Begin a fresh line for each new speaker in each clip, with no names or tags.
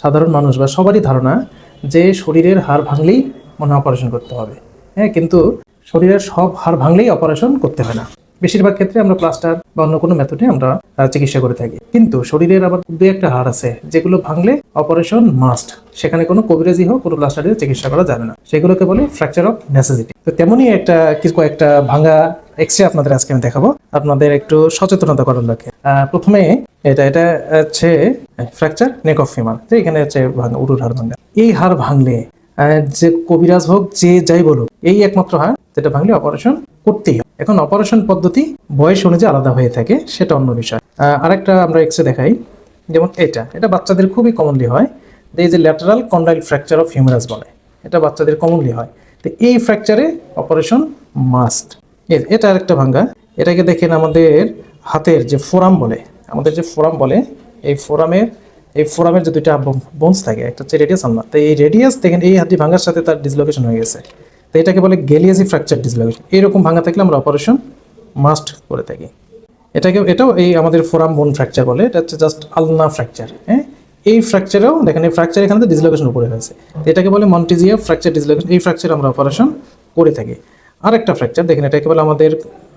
সাধারণ মানুষ বা সবারই ধারণা যে শরীরের হাড় ভাঙলেই মনে হয় অপারেশন করতে হবে। হ্যাঁ, কিন্তু শরীরের সব হাড় ভাঙলেই অপারেশন করতে হয় না। বেশিরভাগ ক্ষেত্রে আমরা প্লাস্টার বা অন্য কোনো মেথডে আমরা চিকিৎসা করে থাকি। কিন্তু শরীরের আবার দু একটা হাড় আছে যেগুলো ভাঙলে অপারেশন মাস্ট। সেখানে কোনো কবিরাজি হোক কোনো প্লাস্টারের চিকিৎসা করা যাবে না, সেগুলোকে বলে ফ্র্যাকচার অফ নেসেসিটি। তো তেমনই কয়েকটা ভাঙা এক্সরে আপনাদের আজকে আমি দেখাবো, আপনাদের একটু সচেতনতা করার লক্ষ্যে। প্রথমে এটা হচ্ছে ফ্র্যাকচার নেক অফ ফিমার, যে এখানে হচ্ছে উরুর হাড় ভাঙা। এই হাড় ভাঙলে যে কবিরাজ হোক যে যাই বলুক, এই একমাত্র হাড় যেটা ভাঙলে অপারেশন করতেই হয়। এখন অপারেশন পদ্ধতি বয়স অনুযায়ী আলাদা হয়ে থাকে, সেটা অন্য বিষয়। আরেকটা আমরা এক্সরে দেখাই, যেমন এটা বাচ্চাদের খুবই কমনলি হয়। এই যে lateral condyle fracture of humerus বলে, এটা বাচ্চাদের কমনলি হয়। তো এই ফ্র্যাকচারে অপারেশন মাস্ট। এটা আরেকটা ভাঙ্গা, এটাকে দেখেন আমাদের হাতের যে ফোরাম বলে, এই ফোরামের যে দুইটা বোনস থাকে, একটা হচ্ছে রেডিয়াস আলনা। তো এই রেডিয়াস দেখেন এই হাতটি ভাঙার সাথে তার ডিসলোকেশন হয়ে গেছে। তো এটাকে বলে গ্যালিয়াজি ফ্র্যাকচার ডিসলোকেশন। এইরকম ভাঙা থাকলে আমরা অপারেশন মাস্ট করে থাকি। এটাও এই আমাদের ফোরাম বোন ফ্র্যাকচার বলে, এটা হচ্ছে জাস্ট আলনা ফ্র্যাকচার। হ্যাঁ, এই ফ্র্যাকচারেও দেখেন এই ফ্র্যাকচার এখানে ডিসলোকেশন উপরে হয়েছে, এটাকে বলে মন্টিজিয়া ফ্র্যাকচার ডিসলোকেশন। এই ফ্র্যাকচার আমরা অপারেশন করে থাকি। আরেকটা ফ্র্যাকচার দেখেন, এটাকে বলে আমাদের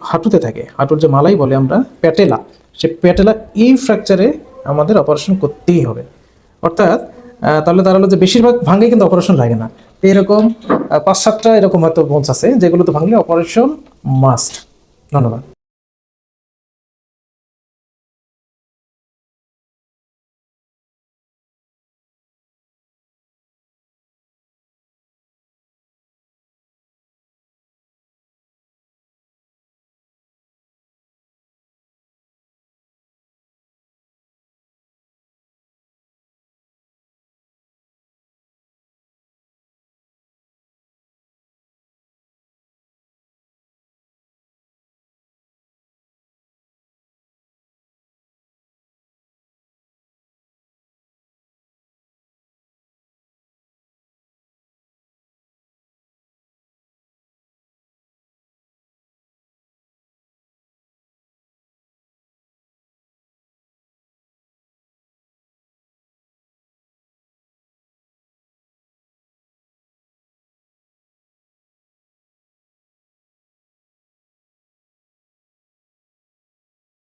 হাঁটুতে থাকে, হাঁটুর যে মালাই বলে আমরা প্যাটেলা, সে প্যাটেলা, এই ফ্র্যাকচারে আমাদের অপারেশন করতেই হবে। অর্থাৎ তাহলে দাঁড়ালো যে বেশিরভাগ ভাঙলে কিন্তু অপারেশন লাগে না। তো এরকম 5-7টা এরকম হয়তো বোনস আছে যেগুলো তো ভাঙলে অপারেশন মাস্ট। ধন্যবাদ।